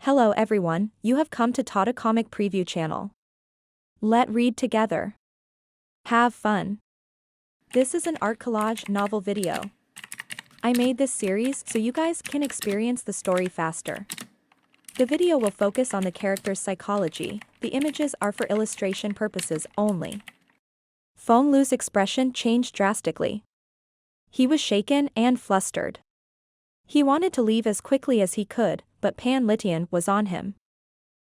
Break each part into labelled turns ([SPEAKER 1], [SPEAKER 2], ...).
[SPEAKER 1] Hello everyone, you have come to Tata Comic Preview channel. Let read together. Have fun. This is an art collage novel video. I made this series so you guys can experience the story faster. The video will focus on the character's psychology, the images are for illustration purposes only. Feng Lu's expression changed drastically. He was shaken and flustered. He wanted to leave as quickly as he could, but Pan Litian was on him.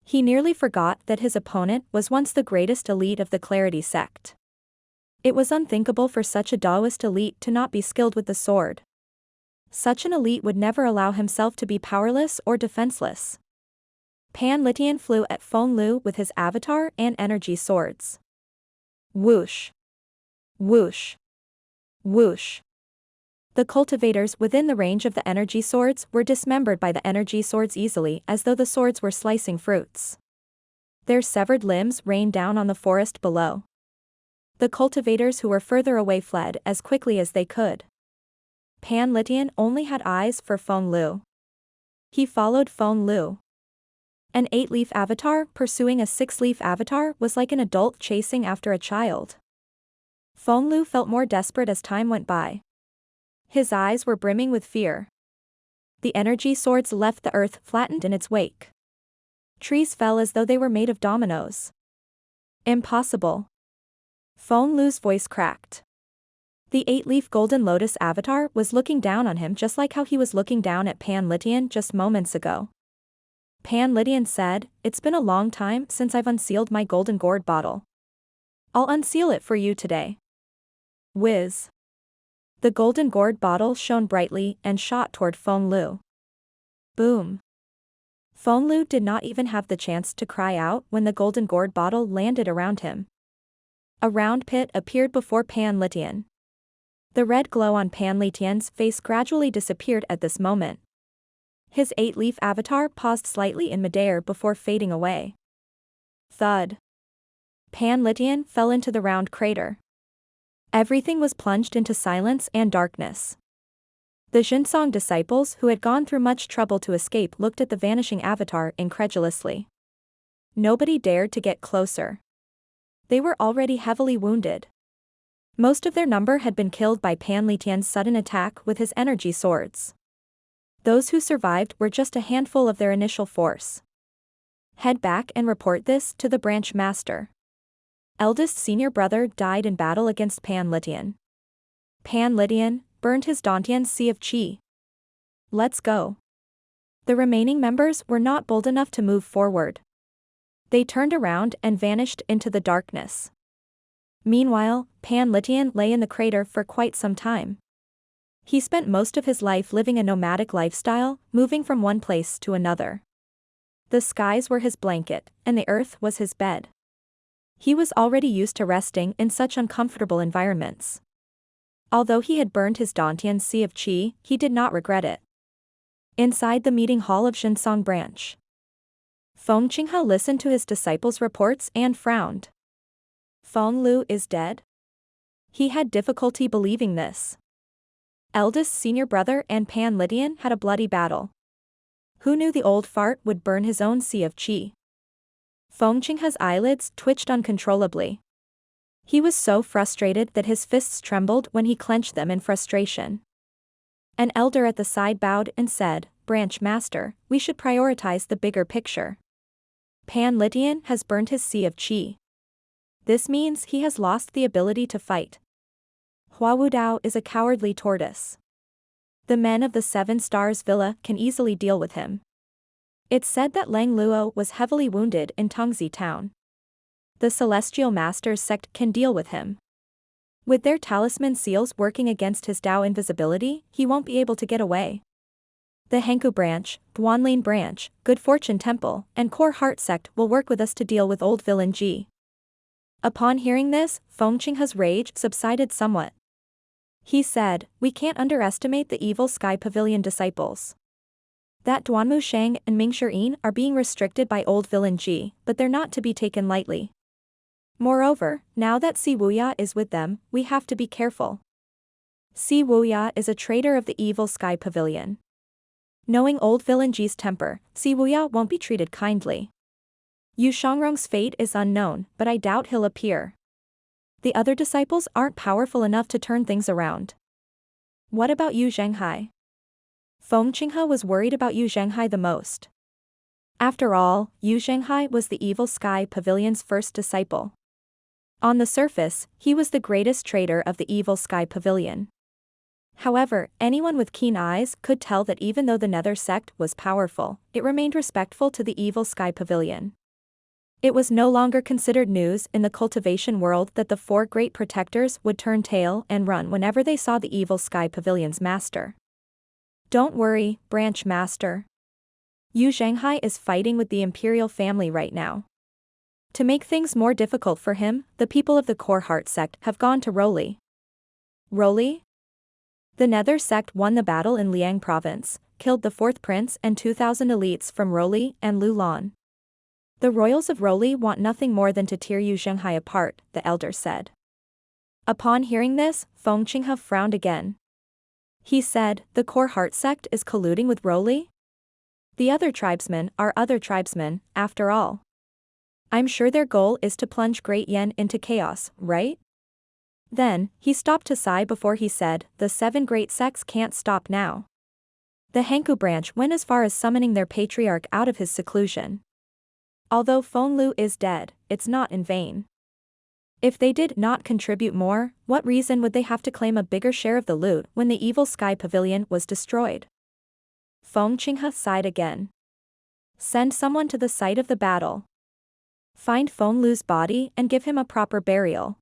[SPEAKER 1] He nearly forgot that his opponent was once the greatest elite of the Clarity Sect. It was unthinkable for such a Taoist elite to not be skilled with the sword. Such an elite would never allow himself to be powerless or defenseless. Pan Litian flew at Feng Lu with his avatar and energy swords. Whoosh! Whoosh! Whoosh! The cultivators within the range of the energy swords were dismembered by the energy swords easily as though the swords were slicing fruits. Their severed limbs rained down on the forest below. The cultivators who were further away fled as quickly as they could. Pan Litian only had eyes for Feng Lu. He followed Feng Lu. An 8-leaf avatar pursuing a 6-leaf avatar was like an adult chasing after a child. Feng Lu felt more desperate as time went by. His eyes were brimming with fear. The energy swords left the earth flattened in its wake. Trees fell as though they were made of dominoes. Impossible. Feng Lu's voice cracked. The 8-leaf golden lotus avatar was looking down on him just like how he was looking down at Pan Litian just moments ago. Pan Litian said, "It's been a long time since I've unsealed my golden gourd bottle. I'll unseal it for you today." Whiz. The golden gourd bottle shone brightly and shot toward Feng Lu. Boom. Feng Lu did not even have the chance to cry out when the golden gourd bottle landed around him. A round pit appeared before Pan Litian. The red glow on Pan Litian's face gradually disappeared at this moment. His 8-leaf avatar paused slightly in midair before fading away. Thud. Pan Litian fell into the round crater. Everything was plunged into silence and darkness. The Zhenghai disciples who had gone through much trouble to escape looked at the vanishing avatar incredulously. Nobody dared to get closer. They were already heavily wounded. Most of their number had been killed by Pan Litian's sudden attack with his energy swords. Those who survived were just a handful of their initial force. Head back and report this to the branch master. Eldest senior brother died in battle against Pan Litian. Pan Litian burned his Dantian's sea of qi. Let's go. The remaining members were not bold enough to move forward. They turned around and vanished into the darkness. Meanwhile, Pan Litian lay in the crater for quite some time. He spent most of his life living a nomadic lifestyle, moving from one place to another. The skies were his blanket, and the earth was his bed. He was already used to resting in such uncomfortable environments. Although he had burned his Dantian's sea of qi, he did not regret it. Inside the meeting hall of Zhenghai branch, Feng Qinghao listened to his disciples' reports and frowned. Feng Lu is dead? He had difficulty believing this. Eldest senior brother and Pan Litian had a bloody battle. Who knew the old fart would burn his own sea of qi? Feng Qinghao's eyelids twitched uncontrollably. He was so frustrated that his fists trembled when he clenched them in frustration. An elder at the side bowed and said, "Branch master, we should prioritize the bigger picture. Pan Litian has burned his sea of qi. This means he has lost the ability to fight. Hua Dao is a cowardly tortoise. The men of the 7 Stars Villa can easily deal with him. It's said that Lang Luo was heavily wounded in Tongzi town. The Celestial Masters sect can deal with him. With their talisman seals working against his Dao invisibility, he won't be able to get away. The Henku branch, Duanlin branch, Good Fortune Temple, and Core Heart sect will work with us to deal with old villain G." Upon hearing this, Feng Qinghao's rage subsided somewhat. He said, "We can't underestimate the evil Sky Pavilion disciples. That Duanmu Shang and Ming Shirin are being restricted by old villain G, but they're not to be taken lightly. Moreover, now that Si Wuya is with them, we have to be careful. Si Wuya is a traitor of the evil Sky Pavilion. Knowing old villain Ji's temper, Si Wuya won't be treated kindly. Yu Shangrong's fate is unknown, but I doubt he'll appear. The other disciples aren't powerful enough to turn things around. What about Yu Zhenghai? Feng Qinghe was worried about Yu Zhenghai the most. After all, Yu Zhenghai was the Evil Sky Pavilion's first disciple. On the surface, he was the greatest trader of the Evil Sky Pavilion. However, anyone with keen eyes could tell that even though the Nether Sect was powerful, it remained respectful to the Evil Sky Pavilion. It was no longer considered news in the cultivation world that the four great protectors would turn tail and run whenever they saw the Evil Sky Pavilion's master. Don't worry, Branch Master. Yu Zhenghai is fighting with the Imperial family right now. To make things more difficult for him, the people of the Core Heart Sect have gone to Roli. Roli? The Nether Sect won the battle in Liang Province, killed the 4th Prince and 2,000 elites from Roli and Lulan. The royals of Roli want nothing more than to tear Yu Zhenghai apart, the elder said. Upon hearing this, Feng Qinghe frowned again. He said, the Core Heart Sect is colluding with Roli? The other tribesmen are other tribesmen, after all. I'm sure their goal is to plunge Great Yen into chaos, right? Then, he stopped to sigh before he said, the 7 great sects can't stop now. The Hanku branch went as far as summoning their patriarch out of his seclusion. Although Feng Lu is dead, it's not in vain. If they did not contribute more, what reason would they have to claim a bigger share of the loot when the Evil Sky Pavilion was destroyed? Feng Qinghe sighed again. Send someone to the site of the battle. Find Feng Lu's body and give him a proper burial.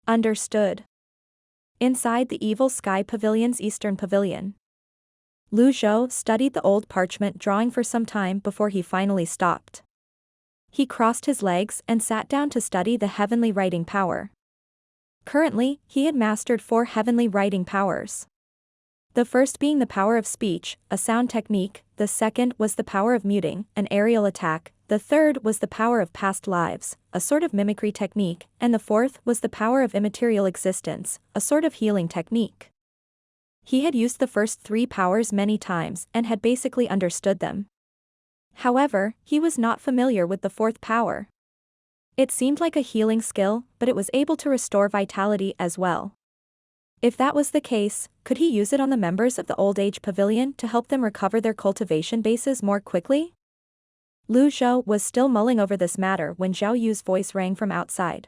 [SPEAKER 1] Understood. Inside the Evil Sky Pavilion's eastern pavilion, Lu Zhou studied the old parchment drawing for some time before he finally stopped. He crossed his legs and sat down to study the heavenly writing power. Currently, he had mastered 4 heavenly writing powers. The first being the power of speech, a sound technique, the second was the power of muting, an aerial attack, the third was the power of past lives, a sort of mimicry technique, and the fourth was the power of immaterial existence, a sort of healing technique. He had used the first 3 powers many times and had basically understood them. However, he was not familiar with the 4th power. It seemed like a healing skill, but it was able to restore vitality as well. If that was the case, could he use it on the members of the Old Age Pavilion to help them recover their cultivation bases more quickly? Lu Zhou was still mulling over this matter when Zhao Yu's voice rang from outside.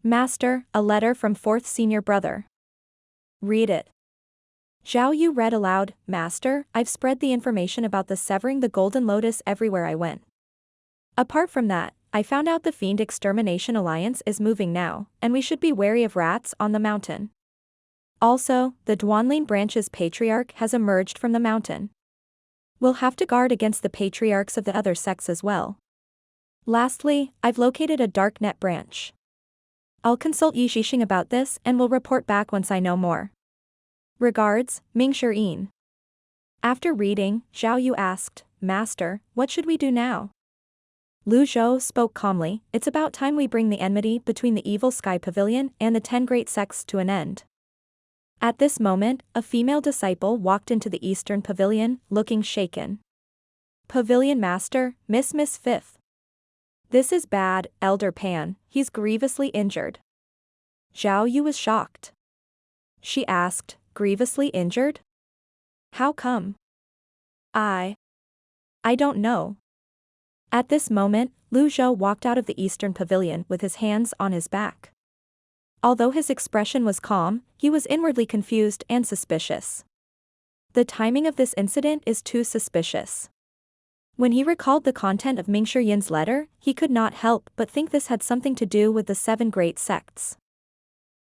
[SPEAKER 1] Master, a letter from 4th senior brother. Read it. Zhao Yu read aloud, Master, I've spread the information about the severing the Golden Lotus everywhere I went. Apart from that, I found out the Fiend Extermination Alliance is moving now, and we should be wary of rats on the mountain. Also, the Duanlin branch's patriarch has emerged from the mountain. We'll have to guard against the patriarchs of the other sects as well. Lastly, I've located a darknet branch. I'll consult Yi Xixing about this and will report back once I know more. Regards, Ming Shiyin. After reading, Zhao Yu asked, Master, what should we do now? Lu Zhou spoke calmly, it's about time we bring the enmity between the Evil Sky Pavilion and the 10 great sects to an end. At this moment, a female disciple walked into the eastern pavilion, looking shaken. Pavilion Master, Miss Fifth. This is bad, Elder Pan, he's grievously injured. Zhao Yu was shocked. She asked, grievously injured? How come? I don't know. At this moment, Lu Zhou walked out of the eastern pavilion with his hands on his back. Although his expression was calm, he was inwardly confused and suspicious. The timing of this incident is too suspicious. When he recalled the content of Ming Shiyin's letter, he could not help but think this had something to do with the 7 great sects.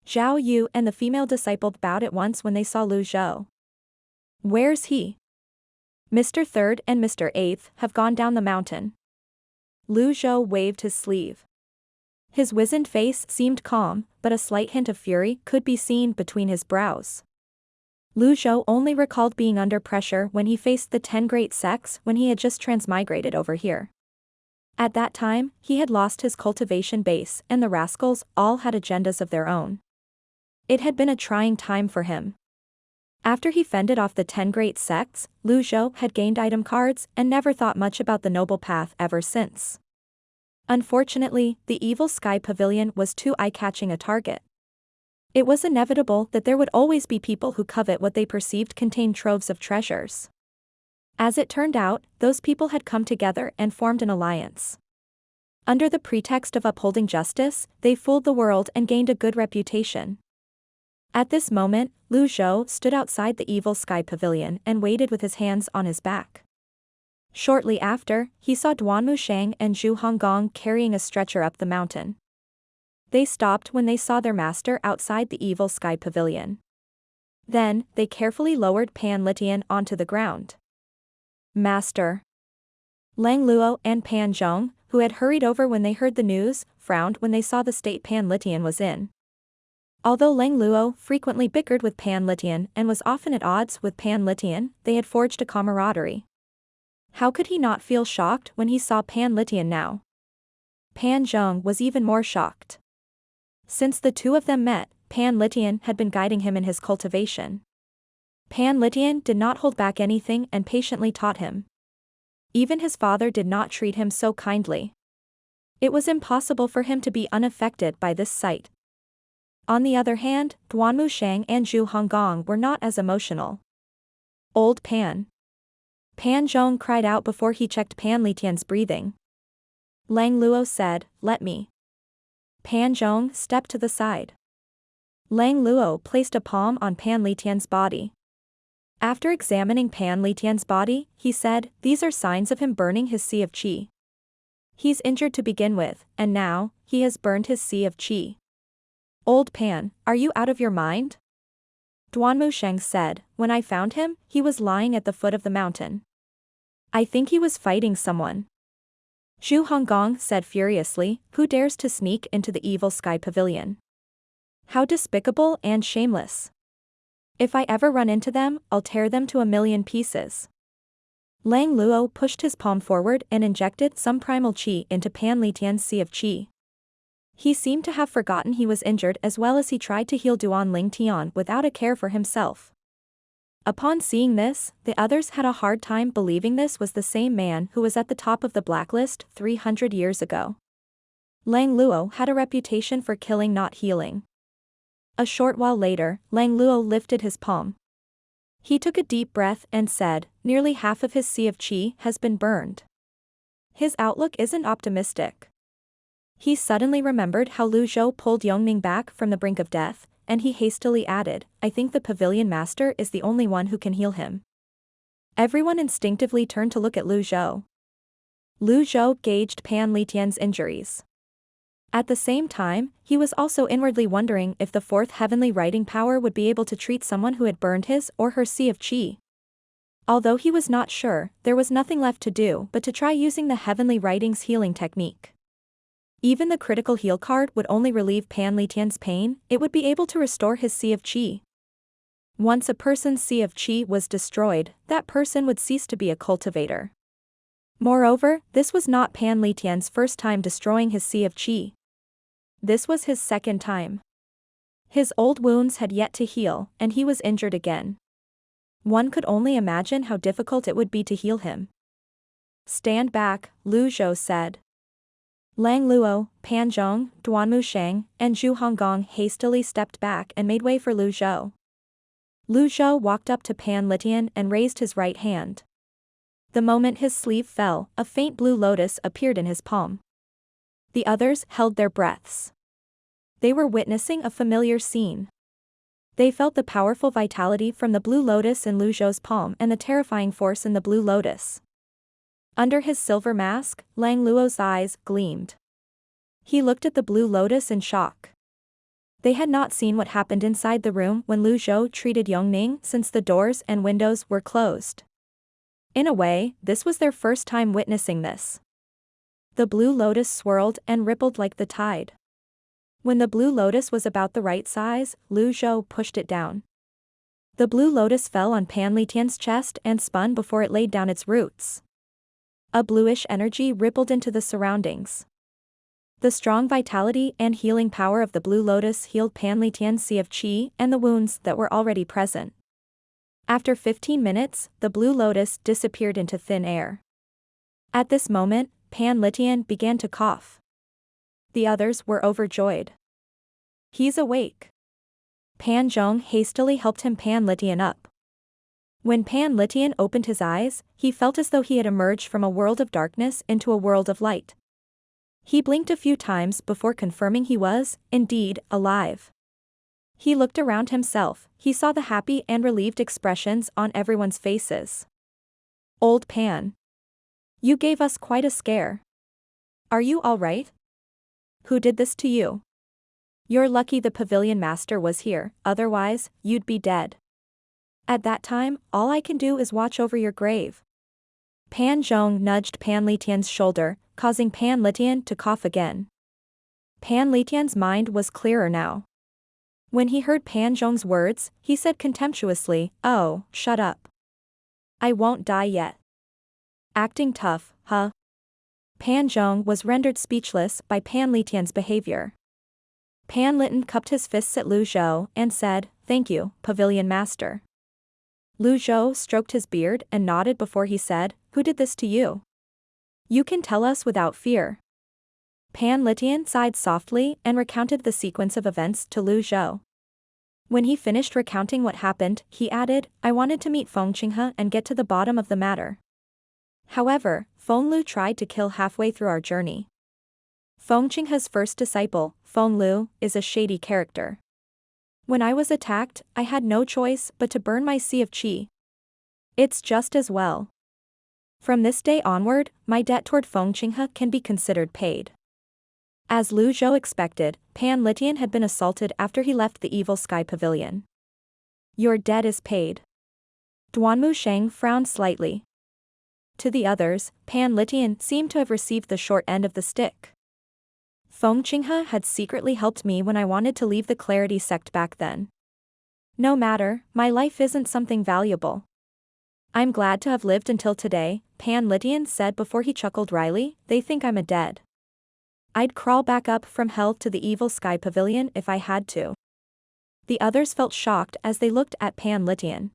[SPEAKER 1] Zhao Yu and the female disciple bowed at once when they saw Lu Zhou. Where's he? Mr. 3rd and Mr. 8th have gone down the mountain. Lu Zhou waved his sleeve. His wizened face seemed calm, but a slight hint of fury could be seen between his brows. Lu Zhou only recalled being under pressure when he faced the 10 great sects when he had just transmigrated over here. At that time, he had lost his cultivation base and the rascals all had agendas of their own. It had been a trying time for him. After he fended off the 10 great sects, Zhou had gained item cards and never thought much about the noble path ever since. Unfortunately, the evil sky pavilion was too eye-catching a target. It was inevitable that there would always be people who covet what they perceived contained troves of treasures. As it turned out, those people had come together and formed an alliance. Under the pretext of upholding justice, they fooled the world and gained a good reputation. At this moment, Zhou stood outside the evil sky pavilion and waited with his hands on his back. Shortly after, he saw Duanmu Shang and Zhu Honggong carrying a stretcher up the mountain. They stopped when they saw their master outside the evil sky pavilion. Then, they carefully lowered Pan Litian onto the ground. Master. Lang Luo and Pan Zhong, who had hurried over when they heard the news, frowned when they saw the state Pan Litian was in. Although Lang Luo frequently bickered with Pan Litian and was often at odds with Pan Litian, they had forged a camaraderie. How could he not feel shocked when he saw Pan Litian now? Pan Zhong was even more shocked. Since the two of them met, Pan Litian had been guiding him in his cultivation. Pan Litian did not hold back anything and patiently taught him. Even his father did not treat him so kindly. It was impossible for him to be unaffected by this sight. On the other hand, Duanmu Shang and Zhu Honggong were not as emotional. Old Pan. Pan Zhong cried out before he checked Pan Litian's breathing. Lang Luo said, "Let me." Pan Zhong stepped to the side. Lang Luo placed a palm on Pan Litian's body. After examining Pan Litian's body, he said, "These are signs of him burning his sea of qi. He's injured to begin with, and now, he has burned his sea of qi." "Old Pan, are you out of your mind?" Duanmu Sheng said, "When I found him, he was lying at the foot of the mountain. I think he was fighting someone." Zhu Honggong said furiously, "Who dares to sneak into the evil sky pavilion? How despicable and shameless. If I ever run into them, I'll tear them to a million pieces." Lang Luo pushed his palm forward and injected some primal qi into Pan Litian's sea of qi. He seemed to have forgotten he was injured as well as he tried to heal Duan Ling Tian without a care for himself. Upon seeing this, the others had a hard time believing this was the same man who was at the top of the blacklist 300 years ago. Lang Luo had a reputation for killing not healing. A short while later, Lang Luo lifted his palm. He took a deep breath and said, "Nearly half of his sea of qi has been burned." His outlook isn't optimistic. He suddenly remembered how Zhou pulled Yongning back from the brink of death, and he hastily added, "I think the pavilion master is the only one who can heal him." Everyone instinctively turned to look at Zhou. Zhou gauged Pan Litian's injuries. At the same time, he was also inwardly wondering if the fourth heavenly writing power would be able to treat someone who had burned his or her sea of qi. Although he was not sure, there was nothing left to do but to try using the heavenly writings healing technique. Even the critical heal card would only relieve Pan Litian's pain, it would be able to restore his sea of qi. Once a person's sea of qi was destroyed, that person would cease to be a cultivator. Moreover, this was not Pan Litian's first time destroying his sea of qi. This was his second time. His old wounds had yet to heal, and he was injured again. One could only imagine how difficult it would be to heal him. "Stand back," Zhou said. Lang Luo, Pan Zhong, Duanmu Sheng, and Zhu Honggong hastily stepped back and made way for Zhou. Zhou walked up to Pan Litian and raised his right hand. The moment his sleeve fell, a faint blue lotus appeared in his palm. The others held their breaths. They were witnessing a familiar scene. They felt the powerful vitality from the blue lotus in Zhou's palm and the terrifying force in the blue lotus. Under his silver mask, Lang Luo's eyes gleamed. He looked at the blue lotus in shock. They had not seen what happened inside the room when Zhou treated Yongning since the doors and windows were closed. In a way, this was their first time witnessing this. The blue lotus swirled and rippled like the tide. When the blue lotus was about the right size, Zhou pushed it down. The blue lotus fell on Pan Litian's chest and spun before it laid down its roots. A bluish energy rippled into the surroundings. The strong vitality and healing power of the blue lotus healed Pan Litian's sea of qi and the wounds that were already present. After 15 minutes, the blue lotus disappeared into thin air. At this moment, Pan Litian began to cough. The others were overjoyed. He's awake. Pan Zhong hastily helped him Pan Litian up. When Pan Litian opened his eyes, he felt as though he had emerged from a world of darkness into a world of light. He blinked a few times before confirming he was, indeed, alive. He looked around himself, he saw the happy and relieved expressions on everyone's faces. Old Pan. You gave us quite a scare. Are you all right? Who did this to you? You're lucky the pavilion master was here, otherwise, you'd be dead. At that time, all I can do is watch over your grave. Pan Zhong nudged Pan Litian's shoulder, causing Pan Litian to cough again. Pan Litian's mind was clearer now. When he heard Pan Zhong's words, he said contemptuously, "Oh, shut up. I won't die yet." Acting tough, huh? Pan Zhong was rendered speechless by Pan Litian's behavior. Pan Litian cupped his fists at Lu Zhou and said, "Thank you, pavilion master." Lu Zhou stroked his beard and nodded before he said, "Who did this to you? You can tell us without fear." Pan Litian sighed softly and recounted the sequence of events to Lu Zhou. When he finished recounting what happened, he added, "I wanted to meet Feng Qinghe and get to the bottom of the matter. However, Feng Lu tried to kill halfway through our journey. Feng Qinghe's first disciple, Feng Lu, is a shady character. When I was attacked, I had no choice but to burn my sea of qi. It's just as well. From this day onward, my debt toward Feng Qinghe can be considered paid." As Lu Zhou expected, Pan Litian had been assaulted after he left the Evil Sky Pavilion. "Your debt is paid." Duanmu Sheng frowned slightly. To the others, Pan Litian seemed to have received the short end of the stick. Feng Qinghe had secretly helped me when I wanted to leave the Clarity Sect back then. No matter, my life isn't something valuable. I'm glad to have lived until today, Pan Litian said before he chuckled wryly. They think I'm a dead. I'd crawl back up from hell to the Evil Sky Pavilion if I had to. The others felt shocked as they looked at Pan Litian.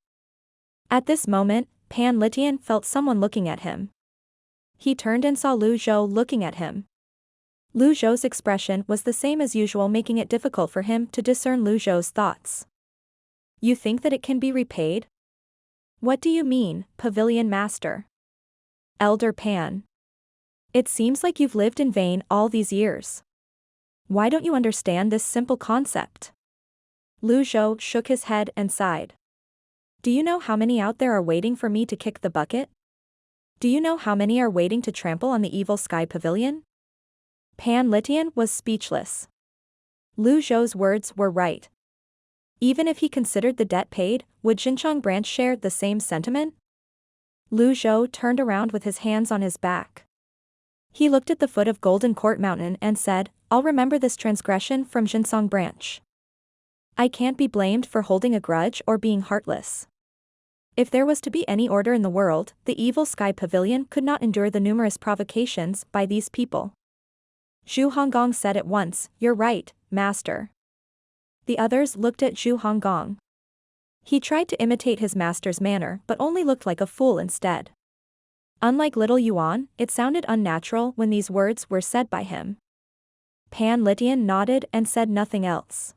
[SPEAKER 1] At this moment, Pan Litian felt someone looking at him. He turned and saw Lu Zhou looking at him. Lu Zhou's expression was the same as usual, making it difficult for him to discern Lu Zhou's thoughts. "You think that it can be repaid? What do you mean, pavilion master?" "Elder Pan. It seems like you've lived in vain all these years. Why don't you understand this simple concept?" Lu Zhou shook his head and sighed. "Do you know how many out there are waiting for me to kick the bucket? Do you know how many are waiting to trample on the Evil Sky Pavilion?" Pan Litian was speechless. Lu Zhou's words were right. Even if he considered the debt paid, would Xinjiang branch share the same sentiment? Lu Zhou turned around with his hands on his back. He looked at the foot of Golden Court Mountain and said, "I'll remember this transgression from Xinjiang branch. I can't be blamed for holding a grudge or being heartless. If there was to be any order in the world, the Evil Sky Pavilion could not endure the numerous provocations by these people." Zhu Honggong said at once, "You're right, master." The others looked at Zhu Honggong. He tried to imitate his master's manner but only looked like a fool instead. Unlike little Yuan, it sounded unnatural when these words were said by him. Pan Litian nodded and said nothing else.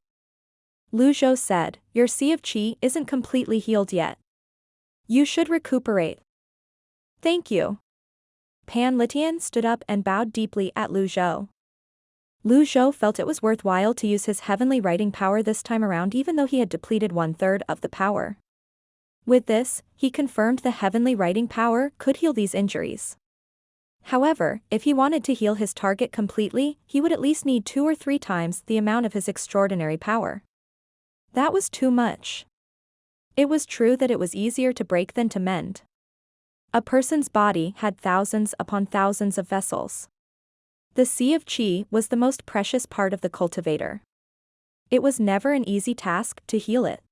[SPEAKER 1] Lu Zhou said, "Your sea of qi isn't completely healed yet. You should recuperate." "Thank you." Pan Litian stood up and bowed deeply at Lu Zhou. Lu Zhou felt it was worthwhile to use his heavenly writing power this time around even though he had depleted 1/3 of the power. With this, he confirmed the heavenly writing power could heal these injuries. However, if he wanted to heal his target completely, he would at least need 2 or 3 times the amount of his extraordinary power. That was too much. It was true that it was easier to break than to mend. A person's body had thousands upon thousands of vessels. The sea of qi was the most precious part of the cultivator. It was never an easy task to heal it.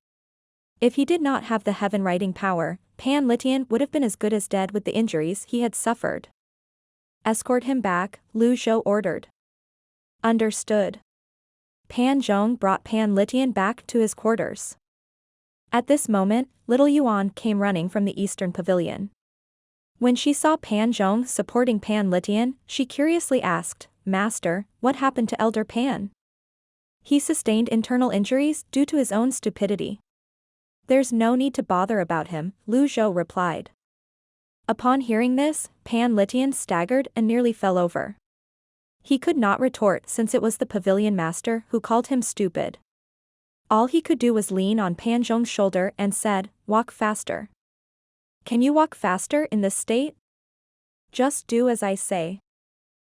[SPEAKER 1] If he did not have the heaven writing power, Pan Litian would have been as good as dead with the injuries he had suffered. "Escort him back," Lu Zhou ordered. "Understood." Pan Zhong brought Pan Litian back to his quarters. At this moment, little Yuan came running from the eastern pavilion. When she saw Pan Zhong supporting Pan Litian, she curiously asked, "Master, what happened to Elder Pan?" "He sustained internal injuries due to his own stupidity. There's no need to bother about him," Zhou replied. Upon hearing this, Pan Litian staggered and nearly fell over. He could not retort since it was the pavilion master who called him stupid. All he could do was lean on Pan Zhong's shoulder and said, "Walk faster." "Can you walk faster in this state?" "Just do as I say,"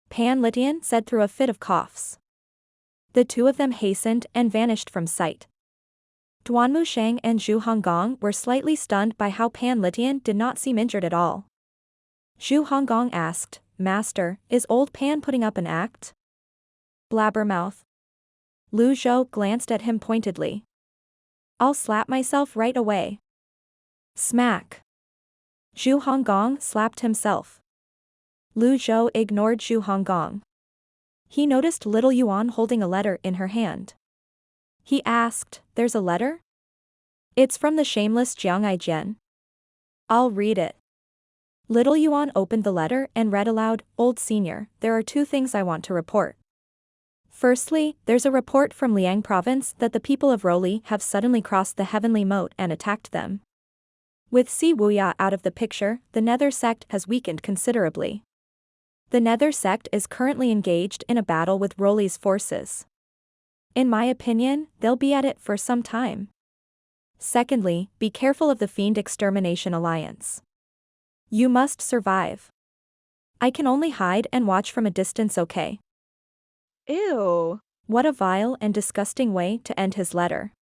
[SPEAKER 1] Pan Litian said through a fit of coughs. The two of them hastened and vanished from sight. Duanmu Shang and Zhu Honggong were slightly stunned by how Pan Litian did not seem injured at all. Zhu Honggong asked, "Master, is old Pan putting up an act?" "Blabbermouth." Zhou glanced at him pointedly. "I'll slap myself right away." Smack. Zhu Honggong slapped himself. Zhou ignored Zhu Honggong. He noticed little Yuan holding a letter in her hand. He asked, "There's a letter?" "It's from the shameless Zhenghai Jian." "I'll read it." Little Yuan opened the letter and read aloud, "Old Senior, there are two things I want to report. Firstly, there's a report from Liang province that the people of Roli have suddenly crossed the heavenly moat and attacked them. With Wuya out of the picture, the Nether Sect has weakened considerably. The Nether Sect is currently engaged in a battle with Roli's forces. In my opinion, they'll be at it for some time. Secondly, be careful of the Fiend Extermination Alliance. You must survive. I can only hide and watch from a distance, okay?" Ew. What a vile and disgusting way to end his letter.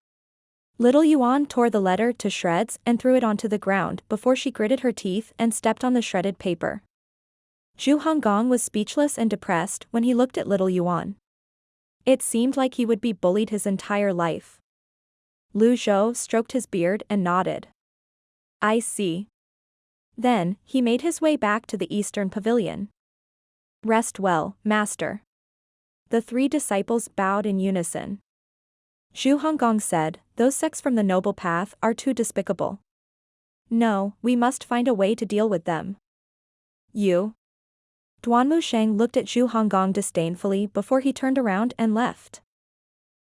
[SPEAKER 1] Little Yuan tore the letter to shreds and threw it onto the ground before she gritted her teeth and stepped on the shredded paper. Zhu Honggong was speechless and depressed when he looked at little Yuan. It seemed like he would be bullied his entire life. Zhou stroked his beard and nodded. "I see." Then, he made his way back to the eastern pavilion. "Rest well, master." The three disciples bowed in unison. Zhu Honggong said, "Those sects from the noble path are too despicable. No, we must find a way to deal with them." "You?" Duanmu Sheng looked at Zhu Honggong disdainfully before he turned around and left.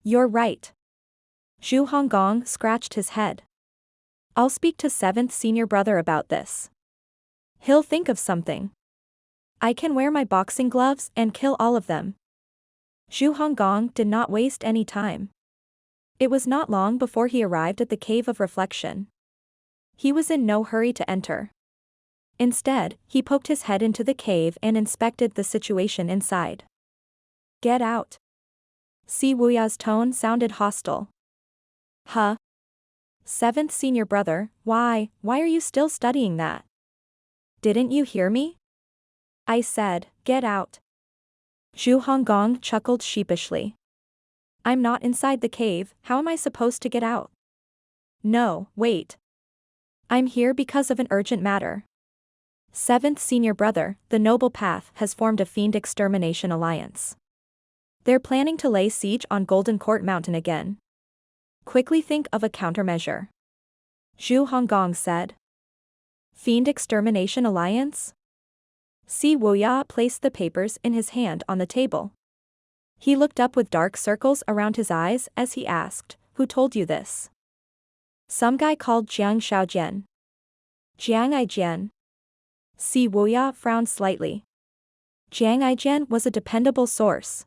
[SPEAKER 1] "You're right." Zhu Honggong scratched his head. "I'll speak to 7th senior brother about this. He'll think of something. I can wear my boxing gloves and kill all of them." Zhu Honggong did not waste any time. It was not long before he arrived at the Cave of Reflection. He was in no hurry to enter. Instead, he poked his head into the cave and inspected the situation inside. "Get out." Si Wuya's tone sounded hostile. "Huh? 7th senior brother, why are you still studying that? Didn't you hear me? I said, get out." Zhu Honggong chuckled sheepishly. "I'm not inside the cave, how am I supposed to get out?" "No, wait. I'm here because of an urgent matter. 7th senior brother, the Noble Path has formed a Fiend Extermination Alliance. They're planning to lay siege on Golden Court Mountain again. Quickly think of a countermeasure." Zhu Honggong said. "Fiend Extermination Alliance?" Si Wuya placed the papers in his hand on the table. He looked up with dark circles around his eyes as he asked, "Who told you this?" "Some guy called Jiang Shaojian." "Jiang Jian?" Si Wuya frowned slightly. Jiang Jian was a dependable source.